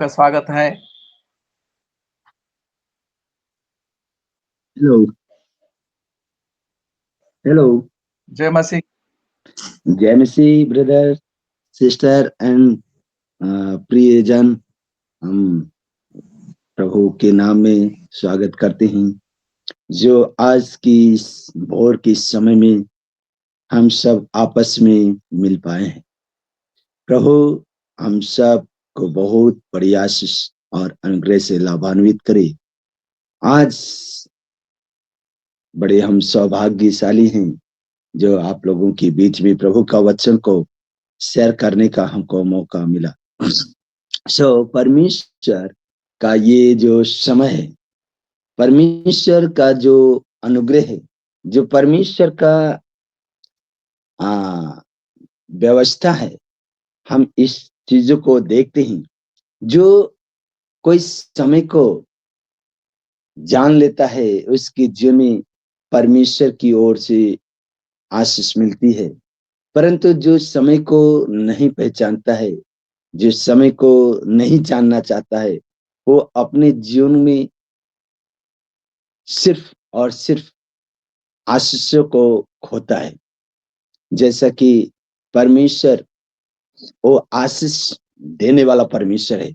का स्वागत है। हेलो। हेलो। जय मसीह। जय मसीह ब्रदर, सिस्टर एंड प्रियजन। हम प्रभु के नाम में स्वागत करते हैं जो आज की इस भोर के समय में हम सब आपस में मिल पाए हैं। प्रभु हम सब को बहुत बड़ी आशीष और अनुग्रह से लाभान्वित करे। आज बड़े हम सौभाग्यशाली हैं जो आप लोगों के बीच में प्रभु का वचन को शेयर करने का हमको मौका मिला। परमेश्वर का ये जो समय है, परमेश्वर का जो अनुग्रह है, जो परमेश्वर का व्यवस्था है, हम इस चीजों को देखते हैं। जो कोई समय को जान लेता है उसके जीवन में परमेश्वर की ओर से आशीष मिलती है, परंतु जो समय को नहीं पहचानता है, जो समय को नहीं जानना चाहता है, वो अपने जीवन में सिर्फ और सिर्फ आशीषों को खोता है। जैसा कि परमेश्वर वो आशीष देने वाला परमेश्वर है,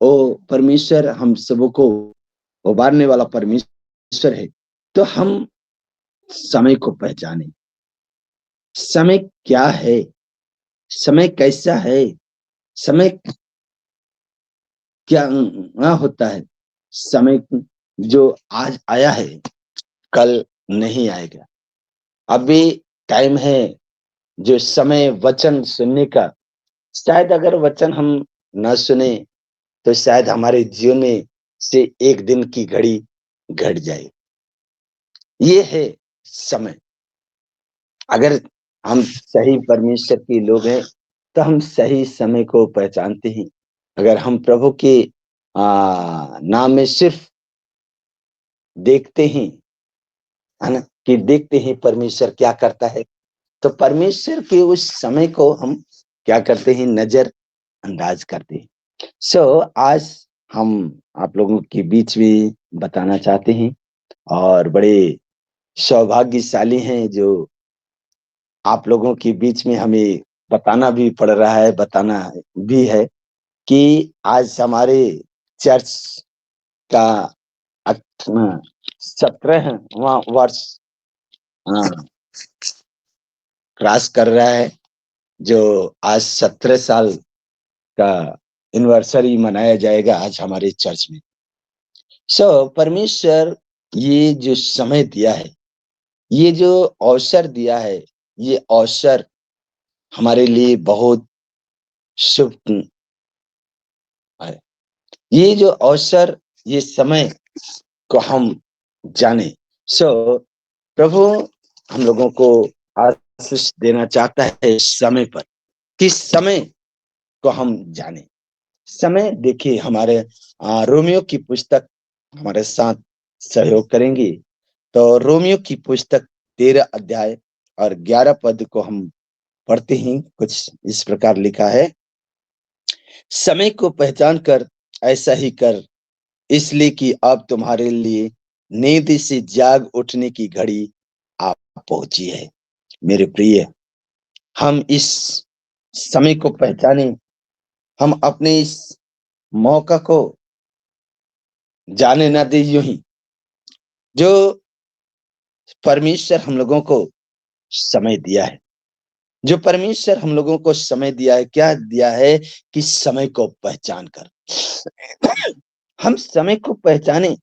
वो परमेश्वर हम सबको उबारने वाला परमेश्वर है। तो हम समय को पहचाने। समय क्या है, समय कैसा है, समय क्या होता है। समय जो आज आया है कल नहीं आएगा। अभी टाइम है जो समय वचन सुनने का। शायद अगर वचन हम न सुने तो शायद हमारे जीवन में से एक दिन की घड़ी घट जाए। ये है समय। अगर हम सही परमेश्वर के लोग हैं तो हम सही समय को पहचानते हैं। अगर हम प्रभु के नाम में सिर्फ देखते हैं, है ना, कि देखते हैं परमेश्वर क्या करता है, तो परमेश्वर के उस समय को हम क्या करते हैं, नजर अंदाज करते हैं। आज हम आप लोगों के बीच में बताना चाहते हैं और बड़े सौभाग्यशाली हैं जो आप लोगों के बीच में हमें बताना भी पड़ रहा है, बताना भी है कि आज हमारे चर्च का 17वां वर्ष क्रॉस कर रहा है, जो आज 17 साल का एनिवर्सरी मनाया जाएगा आज हमारे चर्च में। परमेश्वर ये जो समय दिया है, ये जो अवसर दिया है, ये अवसर हमारे लिए बहुत शुभ है। ये जो अवसर, ये समय को हम जाने। प्रभु हम लोगों को आशीष देना चाहता है समय पर, किस समय को हम जाने। समय देखिए, हमारे रोमियो की पुस्तक हमारे साथ सहयोग करेंगे। तो रोमियो की पुस्तक 13 अध्याय और 11 पद को हम पढ़ते हैं। कुछ इस प्रकार लिखा है, समय को पहचान कर ऐसा ही कर, इसलिए कि अब तुम्हारे लिए नींद से जाग उठने की घड़ी आ पहुंची है। मेरे प्रिय, हम इस समय को पहचाने, हम अपने इस मौका को जाने ना दे। यूं ही जो परमेश्वर हम लोगों को समय दिया है, जो परमेश्वर हम लोगों को समय दिया है, क्या दिया है कि समय को पहचान कर हम समय को पहचाने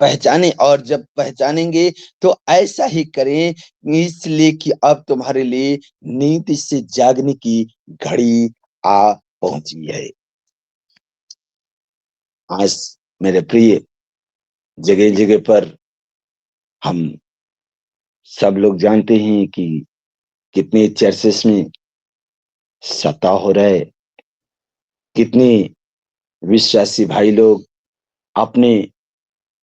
पहचाने और जब पहचानेंगे तो ऐसा ही करें, इसलिए कि अब तुम्हारे लिए नींद से जागने की घड़ी आ पहुंची है। आज मेरे प्रिय, जगह जगह पर हम सब लोग जानते हैं कि कितने चर्चेस में सप्ताह हो रहे, कितने विश्वासी भाई लोग अपने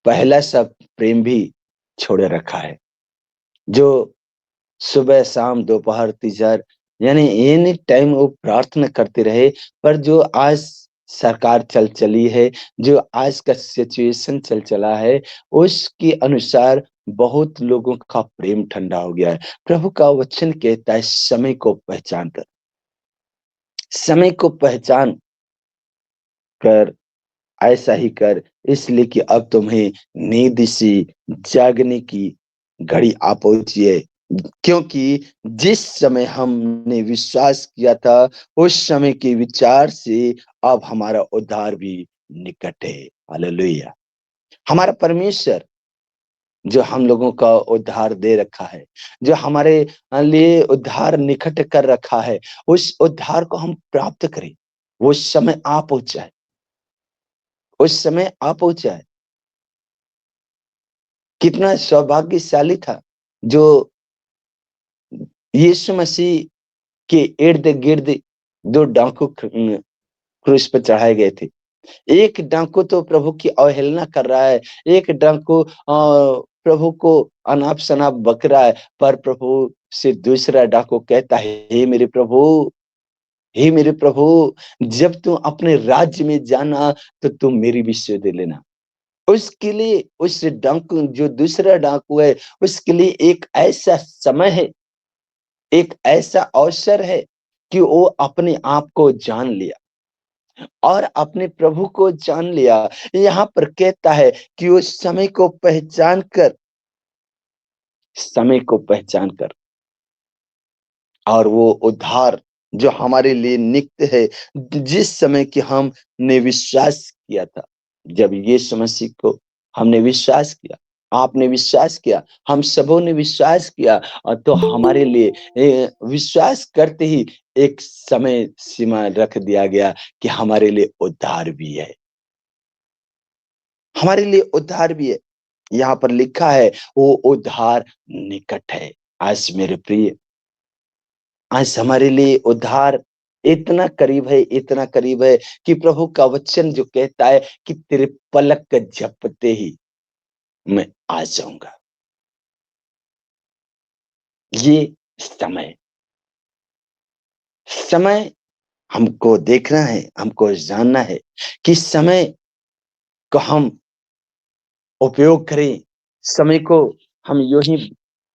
पहला सब प्रेम भी छोड़े रखा है, जो सुबह शाम दोपहर तीसर यानी एनी टाइम वो प्रार्थना करते रहे, पर जो आज सरकार चल चली है, जो आज का सिचुएशन चल चला है, उसके अनुसार बहुत लोगों का प्रेम ठंडा हो गया है। प्रभु का वचन कहता है समय को पहचान कर, समय को पहचान कर, ऐसा ही कर, इसलिए कि अब तुम्हें नींद से जागने की घड़ी आ पहुंची है। क्योंकि जिस समय हमने विश्वास किया था, उस समय के विचार से अब हमारा उद्धार भी निकट है। हालेलुया। हमारा परमेश्वर जो हम लोगों का उद्धार दे रखा है, जो हमारे लिए उद्धार निकट कर रखा है, उस उद्धार को हम प्राप्त करें। वो समय आ पहुंचा है, उस समय आ पहुंचा है। कितना सौभाग्यशाली था जो यीशु मसीह के इर्द गिर्द दो डाकू क्रूस पर चढ़ाए गए थे। एक डाकू तो प्रभु की अवहेलना कर रहा है, एक डाकू प्रभु को अनाप शनाप बक रहा है, पर प्रभु से दूसरा डाकू कहता है, हे मेरे प्रभु, जब तू अपने राज्य में जाना तो तुम मेरी भी सुध लेना। उसके लिए उस डाकू, जो दूसरा डाकू है, उसके लिए एक ऐसा समय है, एक ऐसा अवसर है कि वो अपने आप को जान लिया और अपने प्रभु को जान लिया। यहाँ पर कहता है कि उस समय को पहचान कर और वो उद्धार जो हमारे लिए नित्य है, जिस समय कि हमने विश्वास किया था, जब यीशु मसीह को हमने विश्वास किया, आपने विश्वास किया, हम सबों ने विश्वास किया, और तो हमारे लिए विश्वास करते ही एक समय सीमा रख दिया गया कि हमारे लिए उद्धार भी है, हमारे लिए उद्धार भी है। यहाँ पर लिखा है वो उद्धार निकट है। आज मेरे प्रिय, आज हमारे लिए उद्धार इतना करीब है, इतना करीब है कि प्रभु का वचन जो कहता है कि तेरे पलक झपते ही मैं आ जाऊंगा। ये समय समय हमको देखना है, हमको जानना है कि समय को हम उपयोग करें, समय को हम यूं ही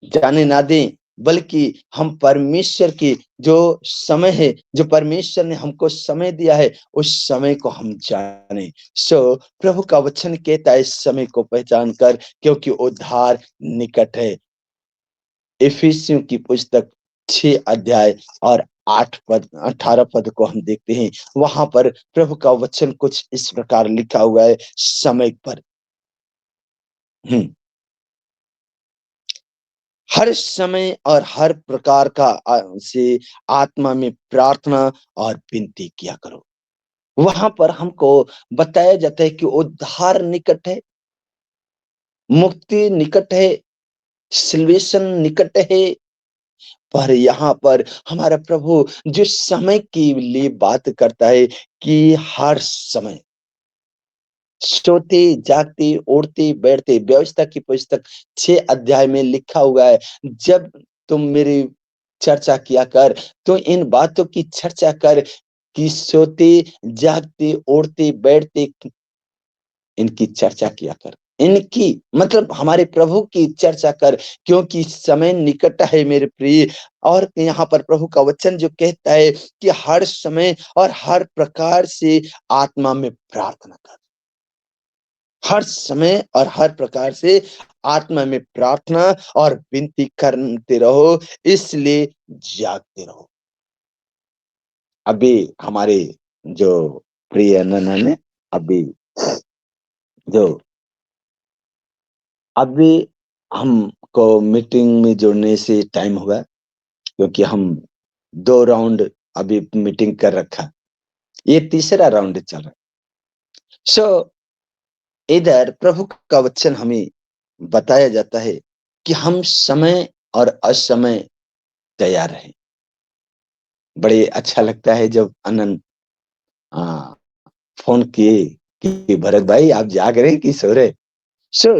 जाने ना दें, बल्कि हम परमेश्वर की जो समय है, जो परमेश्वर ने हमको समय दिया है, उस समय को हम जाने। प्रभु का वचन कहता है समय को पहचान कर, क्योंकि उद्धार निकट है। इफिसियों की पुस्तक 6 अध्याय और 8 पद 18 पद को हम देखते हैं। वहां पर प्रभु का वचन कुछ इस प्रकार लिखा हुआ है समय पर। हम्म हर समय और हर प्रकार का से आत्मा में प्रार्थना और विनती किया करो। वहां पर हमको बताया जाता है कि उद्धार निकट है, मुक्ति निकट है, सिल्वेशन निकट है। पर यहाँ पर हमारा प्रभु जिस समय के लिए बात करता है कि हर समय सोते जागते उड़ते बैठते, व्यवस्था की पुस्तक 6 अध्याय में लिखा हुआ है, जब तुम मेरी चर्चा किया कर, तो इन बातों की चर्चा कर कि सोते जागते उड़ते बैठते इनकी चर्चा किया कर। इनकी मतलब हमारे प्रभु की चर्चा कर, क्योंकि समय निकट है मेरे प्रिय। और यहाँ पर प्रभु का वचन जो कहता है कि हर समय और हर प्रकार से आत्मा में प्रार्थना कर, हर समय और हर प्रकार से आत्मा में प्रार्थना और विनती करते रहो, इसलिए जागते रहो। अभी हमारे जो प्रिय नन्हा ने अभी जो अभी हमको मीटिंग में जुड़ने से टाइम हुआ, क्योंकि हम 2 राउंड अभी मीटिंग कर रखा, ये तीसरा राउंड चल रहा है। सो इधर प्रभु का वचन हमें बताया जाता है कि हम समय और असमय तैयार रहें। बड़े अच्छा लगता है जब अनंत फोन किए कि भरत भाई आप जाग रहे हैं कि सो रहे।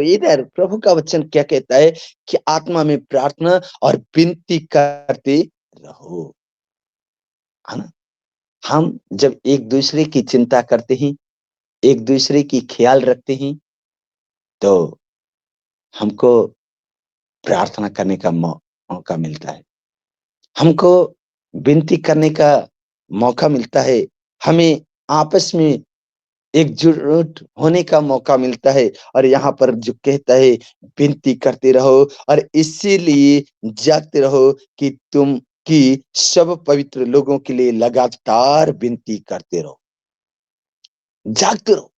इधर प्रभु का वचन क्या कहता है कि आत्मा में प्रार्थना और विनती करते रहो, है ना। हम जब एक दूसरे की चिंता करते हैं, एक दूसरे की ख्याल रखते हैं, तो हमको प्रार्थना करने का मौका मिलता है, हमको विनती करने का मौका मिलता है, हमें आपस में एकजुट होने का मौका मिलता है। और यहाँ पर जो कहता है, विनती करते रहो और इसीलिए जागते रहो कि तुम की सब पवित्र लोगों के लिए लगातार विनती करते रहो। जागते रहो,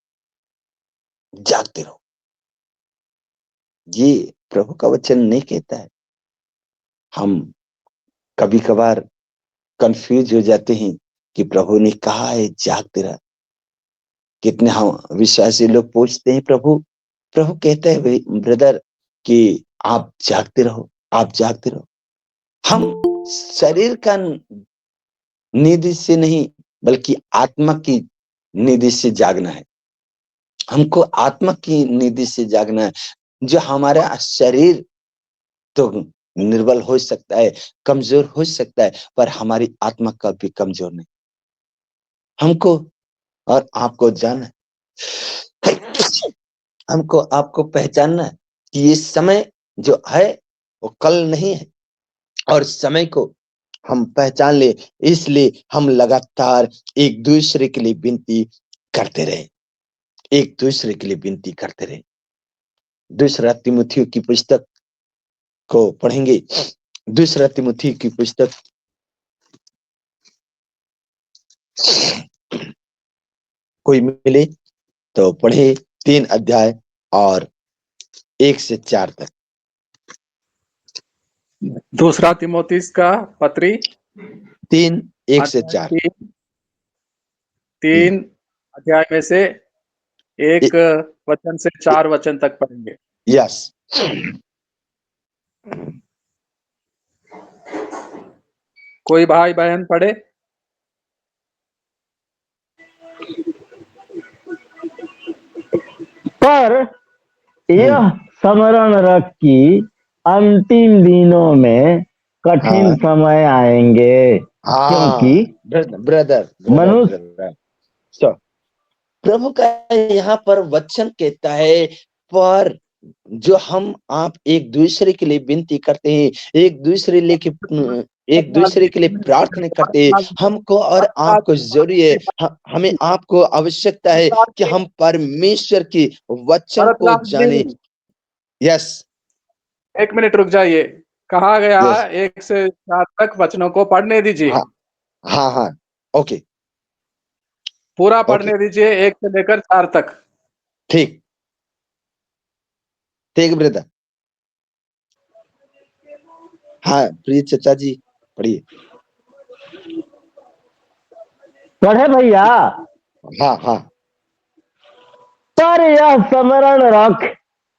जागते रहो। ये प्रभु का वचन नहीं कहता है। हम कभी कभार कंफ्यूज हो जाते हैं कि प्रभु ने कहा है जागते रह। कितने हम विश्वासी लोग पूछते हैं, प्रभु प्रभु कहते हैं भाई ब्रदर कि आप जागते रहो, आप जागते रहो। हम शरीर का नींद से नहीं, बल्कि आत्मा की नींद से जागना है। हमको आत्मा की नींद से जागना है। जो हमारा शरीर तो निर्बल हो सकता है, कमजोर हो सकता है, पर हमारी आत्मा कभी कमजोर नहीं। हमको और आपको जानना है, हमको आपको पहचानना है कि ये समय जो है वो कल नहीं है, और समय को हम पहचान ले, इसलिए हम लगातार एक दूसरे के लिए विनती करते रहे, एक दूसरे के लिए विनती करते रहे। दूसरा तिमुथियुस की पुस्तक को पढ़ेंगे। दूसरा तिमुथियुस की पुस्तक कोई मिले तो पढ़े, 3 अध्याय और 1 से 4 तक। दूसरा तिमोथियुस का पत्री 3 1 से 4। 3 अध्याय में से 1 वचन से 4 वचन तक पढ़ेंगे। यस। कोई भाई बहन पढ़े? पर यह स्मरण रख कि अंतिम दिनों में कठिन हाँ समय आएंगे, हाँ क्योंकि ब्रदर मनुष्य सो प्रभु का यहाँ पर वचन कहता है, पर जो हम आप एक दूसरे के लिए विनती करते हैं, एक दूसरे के लिए प्रार्थना करते हैं, हमको और आपको जरूरी है, हमें आपको आवश्यकता है कि हम परमेश्वर की वचन को जाने। यस 1 मिनट रुक जाइए। कहा गया यस 1 से 4 तक वचनों को पढ़ने दीजिए। हाँ हाँ हाँ ओके पूरा ओके पढ़ने दीजिए 1 से लेकर 4 तक। ठीक ठीक ब्रदर। हाँ प्रिय चचा जी पढ़िए। पढ़े भैया। हाँ हाँ पर यह स्मरण रख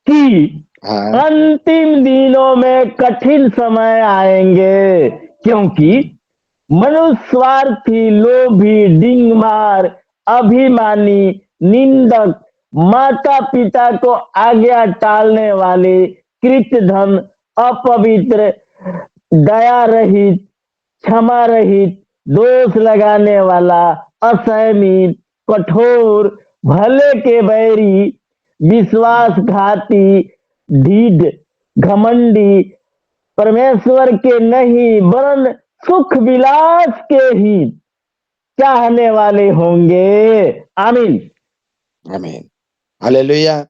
कि हाँ अंतिम दिनों में कठिन समय आएंगे, क्योंकि मनुष्य स्वार्थी, लोभी, डिंगमार, अभिमानी, निंदक, माता पिता को आज्ञा टालने वाले, कृतधन, अपवित्र, दया रहित, क्षमा रहित, दोष लगाने वाला, असहमित, कठोर, भले के बैरी, विश्वासघाती, ढीठ, घमंडी, परमेश्वर के नहीं वरन सुख विलास के ही चाहने वाले होंगे। आमीन आमीन हालेलुया।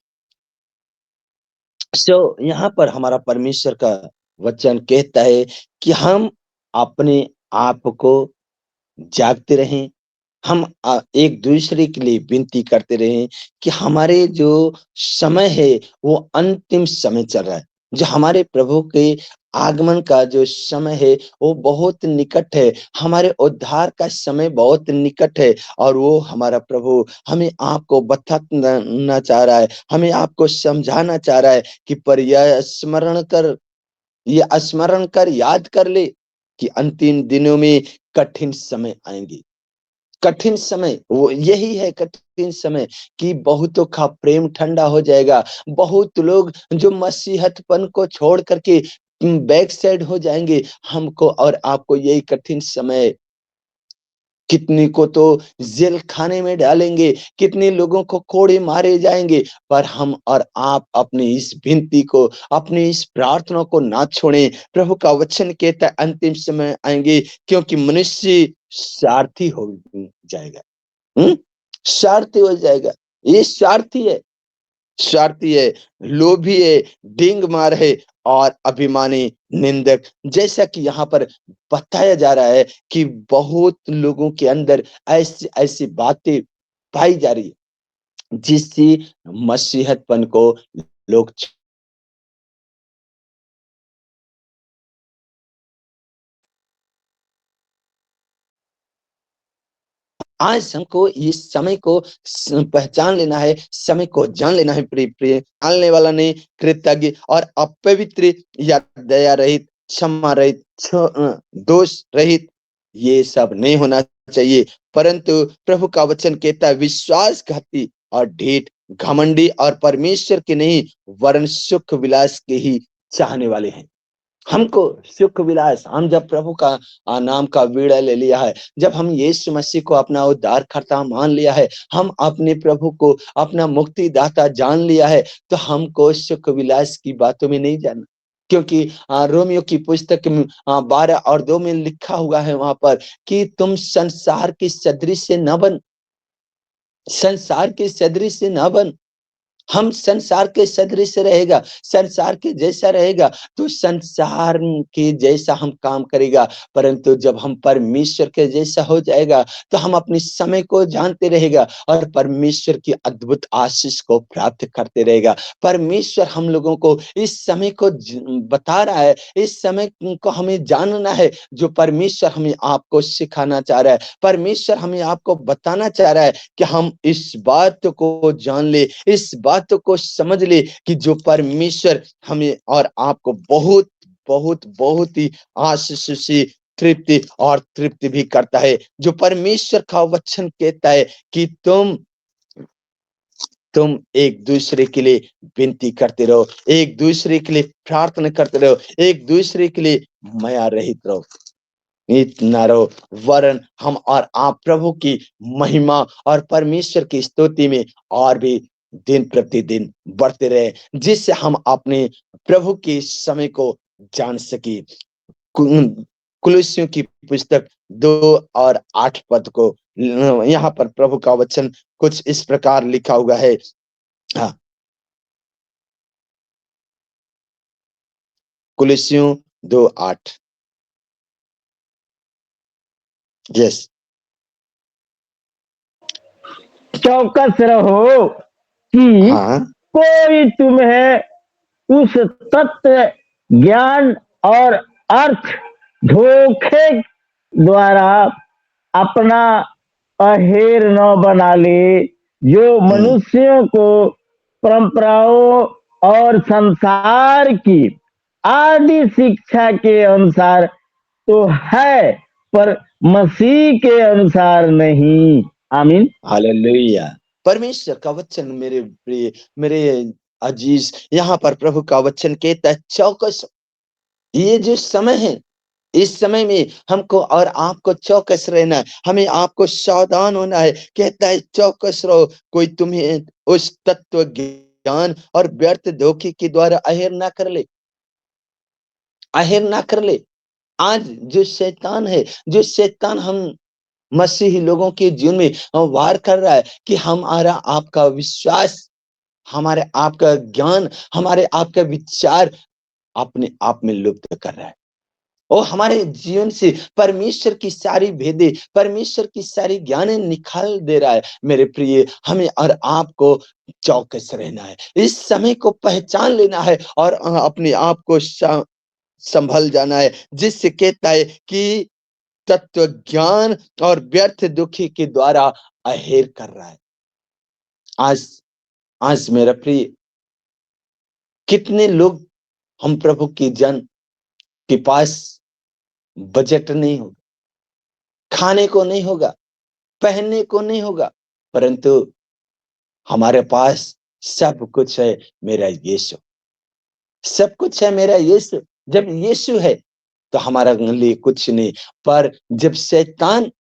सो यहाँ पर हमारा परमेश्वर का वचन कहता है कि हम अपने आप को जागते रहें, हम एक दूसरे के लिए विनती करते रहें कि हमारे जो समय है वो अंतिम समय चल रहा है। जो हमारे प्रभु के आगमन का जो समय है वो बहुत निकट है, हमारे उद्धार का समय बहुत निकट है। और वो हमारा प्रभु हमें आपको बताना चाह रहा है, हमें आपको समझाना चाह रहा है कि पर यह स्मरण कर याद कर ले कि अंतिम दिनों में कठिन समय आएंगे। कठिन समय वो यही है, कठिन समय कि बहुतों का प्रेम ठंडा हो जाएगा, बहुत लोग जो मसीहतपन को छोड़ करके बैक साइड हो जाएंगे। हमको और आपको यही कठिन समय कितने को तो जेल खाने में डालेंगे, कितने लोगों को कोड़े मारे जाएंगे, पर हम और आप अपनी इस विनती को, अपनी इस प्रार्थना को ना छोड़ें। प्रभु का वचन कहता है अंतिम समय आएंगे, क्योंकि मनुष्य स्वार्थी हो जाएगा। स्वार्थी हो जाएगा। ये स्वार्थी है, स्वार्थी है, लोभी है, डींग मार है और अभिमानी, निंदक। जैसा कि यहाँ पर बताया जा रहा है कि बहुत लोगों के अंदर ऐसी ऐसी बातें पाई जा रही है जिससे मसीहतपन को लोग आज हमको इस समय को पहचान लेना है, समय को जान लेना है। प्रिय प्रिय, जानने वाला नहीं, कृतज्ञ और अपवित्र या दया रहित, क्षमा रहित, दोष रहित, ये सब नहीं होना चाहिए। परंतु प्रभु का वचन कहता है विश्वासघाती और ढीठ, घमंडी और परमेश्वर के नहीं वरन सुख विलास के ही चाहने वाले हैं। हमको सुख विलास, हम जब प्रभु का नाम का बीड़ा ले लिया है, जब हम यीशु मसीह को अपना उद्धारकर्ता मान लिया है, हम अपने प्रभु को अपना मुक्तिदाता जान लिया है, तो हमको सुख विलास की बातों में नहीं जाना। क्योंकि रोमियो की पुस्तक 12 और 2 में लिखा हुआ है वहां पर कि तुम संसार की सदृश से न बन, संसार के सदृश से न बन। हम संसार के सदृश रहेगा, संसार के जैसा रहेगा तो संसार के जैसा हम काम करेगा। परंतु जब हम परमेश्वर के जैसा हो जाएगा तो हम अपने समय को जानते रहेगा और परमेश्वर की अद्भुत आशीष को प्राप्त करते रहेगा। परमेश्वर हम लोगों को इस समय को बता रहा है, इस समय को हमें जानना है जो परमेश्वर हमें आपको सिखाना चाह रहा है। परमेश्वर हमें आपको बताना चाह रहा है कि हम इस बात को जान ले, इस बात को समझ ले कि जो परमेश्वर हमें और आपको बहुत बहुत बहुत ही आशीष से तृप्ति और तृप्ति भी करता है। जो परमेश्वर का वचन कहता है कि तुम एक दूसरे के लिए विनती करते रहो, एक दूसरे के लिए प्रार्थना करते रहो, एक दूसरे के लिए माया रहित रहो, इतना रहो, वरन हम और आप प्रभु की महिमा और परमेश्वर की स्तुति में और भी दिन प्रतिदिन बढ़ते रहे, जिससे हम अपने प्रभु के समय को जान सके। कुलुस्सियों की पुस्तक 2 और 8 पद को यहाँ पर प्रभु का वचन कुछ इस प्रकार लिखा हुआ है। हाँ, कुलुस्सियों 2:8। यस, चौकस रहो कि हाँ, कोई तुम्हें उस तत्व ज्ञान और अर्थ धोखे द्वारा अपना अहेर न बना ले, जो मनुष्यों को परंपराओं और संसार की आदि शिक्षा के अनुसार तो है, पर मसीह के अनुसार नहीं। आमीन। हालेलुया। परमेश्वर का वचन मेरे प्रिय, मेरे अजीज, यहाँ पर प्रभु का वचन कहता है चौकस। ये जो समय है, इस समय में हमको और आपको चौकस रहना है, हमें आपको सावधान होना है। कहता है चौकस रहो, कोई तुम्हें उस तत्व ज्ञान और व्यर्थ धोखे के द्वारा अहेर ना कर ले, अहेर ना कर ले। आज जो शैतान है, जो शैतान हम मसीही लोगों के जीवन में वार कर रहा है कि हमारा आपका विश्वास, हमारे आपका ज्ञान, हमारे आपका विचार अपने आप में लुप्त कर रहा है। और हमारे जीवन से परमेश्वर की सारी भेदे, परमेश्वर की सारी ज्ञान निकाल दे रहा है। मेरे प्रिय, हमें और आपको चौकस रहना है, इस समय को पहचान लेना है और अपने आप को संभल जाना है, जिससे कहता है कि तत्व ज्ञान और व्यर्थ दुखी के द्वारा अहेर कर रहा है। आज आज मेरा प्रिय, कितने लोग, हम प्रभु की जन के पास बजट नहीं होगा, खाने को नहीं होगा, पहनने को नहीं होगा, परंतु हमारे पास सब कुछ है मेरा यीशु, सब कुछ है मेरा यीशु। जब यीशु है तो हमारा लिए कुछ नहीं। पर जब शैतान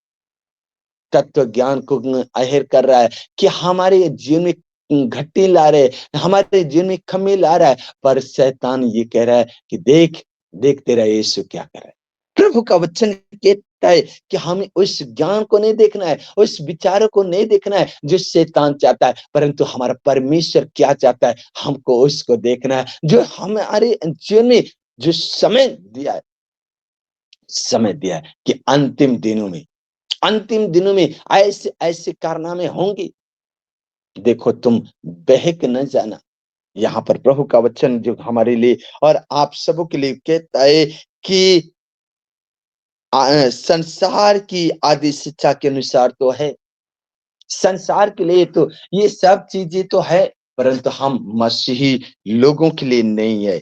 तत्व ज्ञान को अहेर कर रहा है, कि हमारे जीवन में घट्टी ला रहे, हमारे जीवन में कमी ला रहा है, पर शैतान ये कह रहा है कि देख देख तेरा यीशु क्या कर रहा है। प्रभु का वचन कहता है कि हमें उस ज्ञान को नहीं देखना है, उस विचारों को नहीं देखना है जो शैतान चाहता है, परंतु हमारा परमेश्वर क्या चाहता है, हमको उसको देखना है, जो हमारे जीवन में जो समय दिया है कि अंतिम दिनों में ऐसे ऐसे कारनामे होंगे। देखो तुम बहक न जाना। यहाँ पर प्रभु का वचन जो हमारे लिए और आप सबों के लिए कहता है कि संसार की आदि शिक्षा के अनुसार तो है, संसार के लिए तो ये सब चीजें तो है, परंतु हम मसीही लोगों के लिए नहीं है,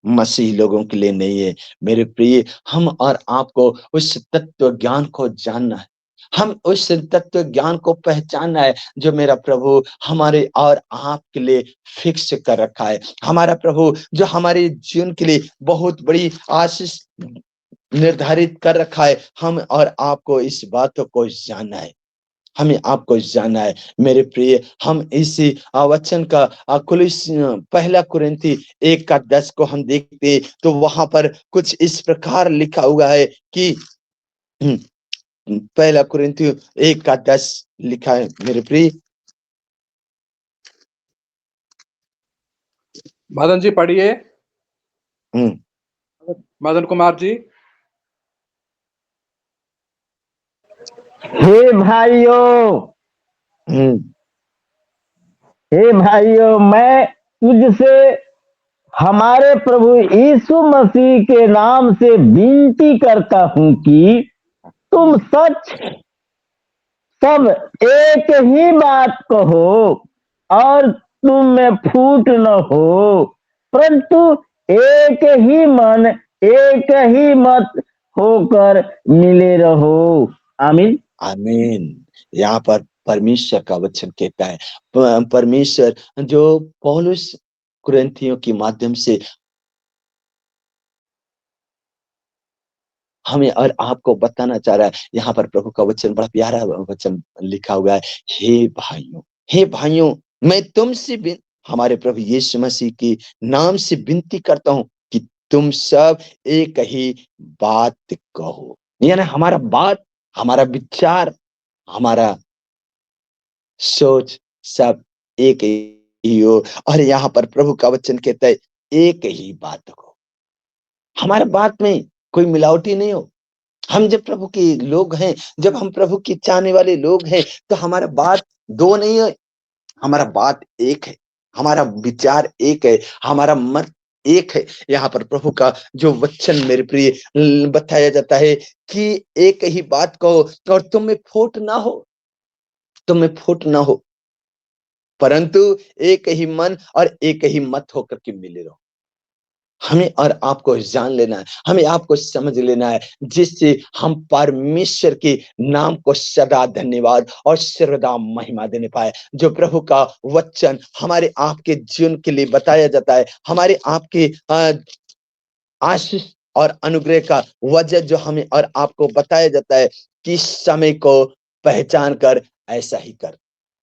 मसीही लोगों के लिए नहीं है। मेरे प्रिय, हम और आपको उस तत्व ज्ञान को जानना है, हम उस तत्व ज्ञान को पहचानना है जो मेरा प्रभु हमारे और आपके लिए फिक्स कर रखा है। हमारा प्रभु जो हमारे जीवन के लिए बहुत बड़ी आशीष निर्धारित कर रखा है, हम और आपको इस बातों को जानना है, हमें आपको जानना है। मेरे प्रिय, हम इसी वचन का पहला कुरिन्थी 1:10 को हम देखते हैं तो वहां पर कुछ इस प्रकार लिखा हुआ है कि पहला कुरिन्थी 1:10 लिखा है मेरे प्रिय। मदन जी पढ़िए। हम्म मदन कुमार जी। हे भाइयों, हम्म हे भाइयों, मैं तुझसे हमारे प्रभु यीशु मसीह के नाम से विनती करता हूं कि तुम सब एक ही बात कहो और तुम में फूट न हो, परंतु एक ही मन, एक ही मत होकर मिले रहो। आमीन। आमीन। यहाँ पर परमेश्वर का वचन कहता है, परमेश्वर जो पौलुस कुरिन्थियों के माध्यम से हमें और आपको बताना चाह रहा है। यहाँ पर प्रभु का वचन बड़ा प्यारा वचन लिखा हुआ है, हे भाइयों, मैं तुमसे भी हमारे प्रभु यीशु मसीह के नाम से विनती करता हूं कि तुम सब एक ही बात कहो। यानी हमारा बात, हमारा विचार, हमारा सोच सब एक ही हो। और यहाँ पर प्रभु का वचन कहता है एक ही बात कहो, हमारा बात में कोई मिलावटी नहीं हो। हम जब प्रभु के लोग हैं, जब हम प्रभु के चाहने वाले लोग हैं, तो हमारा बात दो नहीं है, हमारा बात एक है, हमारा विचार एक है, हमारा मत एक है। यहाँ पर प्रभु का जो वचन मेरे प्रिय बताया जाता है कि एक ही बात कहो और तुम में फूट ना हो, तुम में फूट ना हो, परंतु एक ही मन और एक ही मत होकर के मिले रहो। हमें और आपको जान लेना है, हमें आपको समझ लेना है, जिससे हम परमेश्वर के नाम को सदा धन्यवाद और सर्वदा महिमा देने पाए। जो प्रभु का वचन हमारे आपके जीवन के लिए बताया जाता है, हमारे आपके आशीष और अनुग्रह का वजह जो हमें और आपको बताया जाता है कि समय को पहचान कर ऐसा ही कर,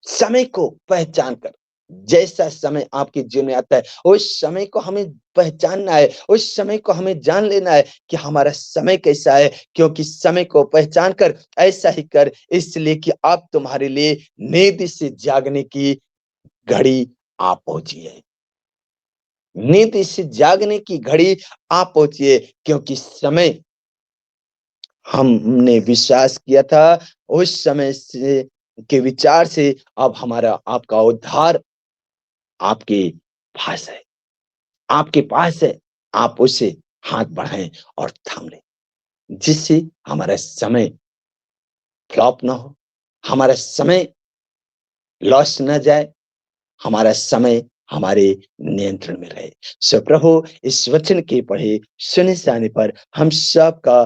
समय को पहचान कर। जैसा समय आपके जीवन में आता है उस समय को हमें पहचानना है, उस समय को हमें जान लेना है कि हमारा समय कैसा है, क्योंकि समय को पहचान कर ऐसा ही कर, इसलिए कि अब तुम्हारे लिए नींद से जागने की घड़ी आ पहुंची है। नींद से जागने की घड़ी आ पहुंची है, क्योंकि समय हमने विश्वास किया था उस समय से के विचार से अब हमारा आपका उद्धार आपके पास है, आपके पास है। आप उसे हाथ बढ़ाएं और थाम लें, जिससे हमारा समय फ्लॉप ना हो, हमारा समय लॉस ना जाए, हमारा समय हमारे नियंत्रण में रहे। सो प्रभु इस वचन के पढ़े सुने जाने पर हम सब का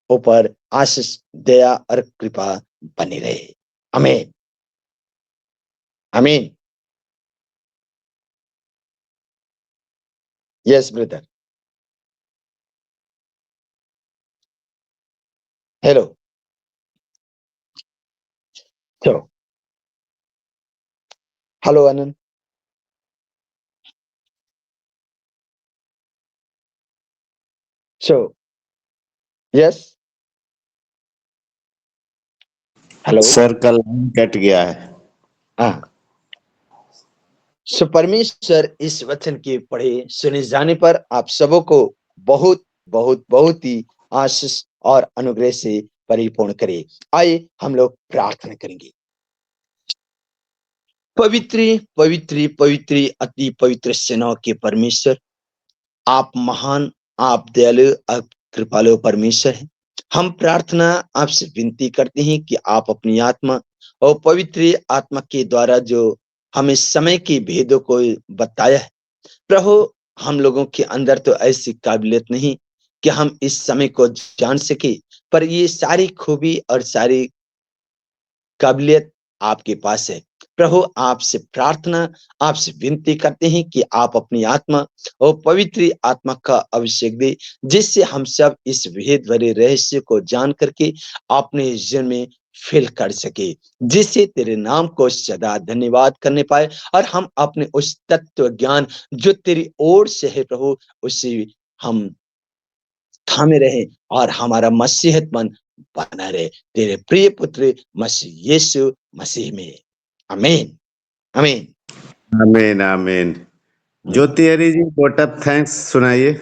ऊपर आशीष, दया और कृपा बनी रहे। आमीन, आमीन। Yes brother, hello. So, hello Anand. So, yes. Hello sir का लाइन कट गया है। हाँ। सो परमेश्वर इस वचन के पढ़े सुने जाने पर आप सबों को बहुत बहुत बहुत ही आशीष और अनुग्रह से परिपूर्ण करे। आइए हम लोग प्रार्थना करेंगे। पवित्र पवित्र पवित्र अति पवित्र सेनाओं के परमेश्वर, आप महान, आप दयालु, आप कृपालु परमेश्वर हैं। हम प्रार्थना आपसे विनती करते हैं कि आप अपनी आत्मा और पवित्र आत्मा के द्वारा जो हमें समय के भेदों को बताया है, प्रभु हम लोगों के अंदर तो ऐसी काबिलियत नहीं कि हम इस समय को जान सके, पर ये सारी खूबी और सारी काबिलियत आपके पास है। प्रभु आपसे प्रार्थना, आपसे विनती करते हैं कि आप अपनी आत्मा और पवित्र आत्मा का अभिषेक दे, जिससे हम सब इस भेद भरे रहस्य को जान करके अपने जीवन में फील कर सके, जिससे तेरे नाम को सदा धन्यवाद करने पाए और हम अपने उस तत्व ज्ञान जो तेरी ओर से है प्रभु, उससे हम थामे रहे और हमारा मसीहतमंद बना रहे तेरे प्रिय पुत्र मसीह यीशु मसीह में। आमीन आमीन आमीन आमीन। ज्योति हरी जी, वोट ऑफ थैंक्स सुनाइए।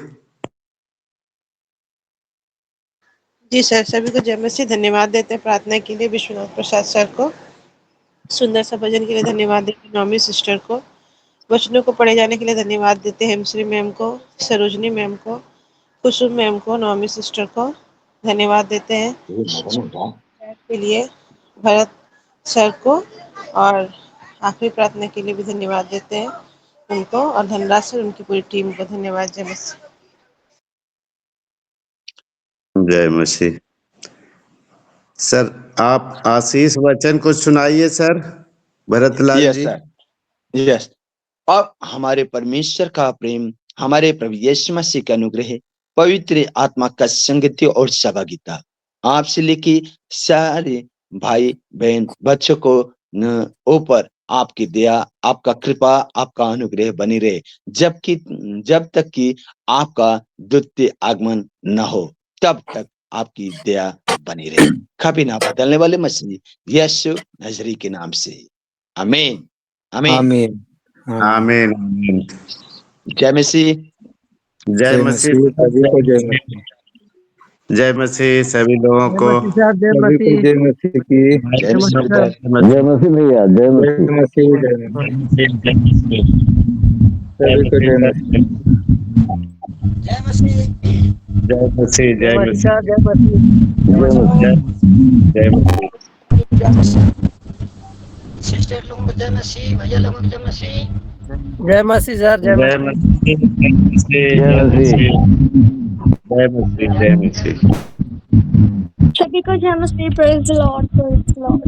जी सर, सभी को जय मसीह। धन्यवाद देते हैं प्रार्थना के लिए विश्वनाथ प्रसाद सर को, सुंदर सा भजन के लिए धन्यवाद देते हैं नौमी सिस्टर को, वचनों को पढ़े जाने के लिए धन्यवाद देते हैं हेमश्री मैम को, सरोजनी मैम को, कुसुम मैम को, नौमी सिस्टर को धन्यवाद देते हैं के लिए भरत सर को, और आखिरी प्रार्थना के लिए भी धन्यवाद देते हैं उनको, और धनराज सर उनकी पूरी टीम को धन्यवाद। जय मसीह। जय मसीह। सर आप आशीष वचन को सुनाइए सर, भरतलाल यस जी। Sir, yes. और हमारे परमेश्वर का प्रेम, हमारे प्रभु यीशु मसीह का अनुग्रह, पवित्र आत्मा का संगति और सहभागिता आपसे लेके सारे भाई बहन बच्चों को ऊपर आपकी दया, आपका कृपा, आपका अनुग्रह बनी रहे, जब तक कि आपका द्वितीय आगमन न हो, तब तक आपकी दया बनी रहे, कभी ना बदलने वाले मसीह यीशु नजरी के नाम से। आमीन आमीन आमीन आमीन आमीन। जय मसीह। जय मसीह सभी को जय मसीह। जय मसीह सभी लोगों को। सभी को जय मसीह की। जय मसीह। जय मसीह भैया, जय मसीह। जय मसीह जय मसीह। सभी को जय मसीह। जय मसीह जय मसीह जय मसीह। जय मसीह। सिस्टर लोगों को जय मसीह, भैया लोगों को जय मसीह। जय मसीह सर, जय जय मसीह। मसीह जय मसीह जय मसीह जय मसीह। सभी को जय मसीह। Praise the Lord, praise the Lord.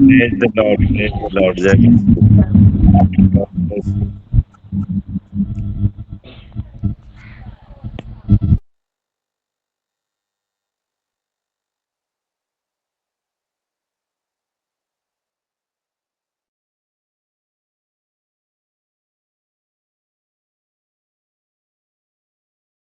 Praise the Lord, praise the Lord, जय मसीह।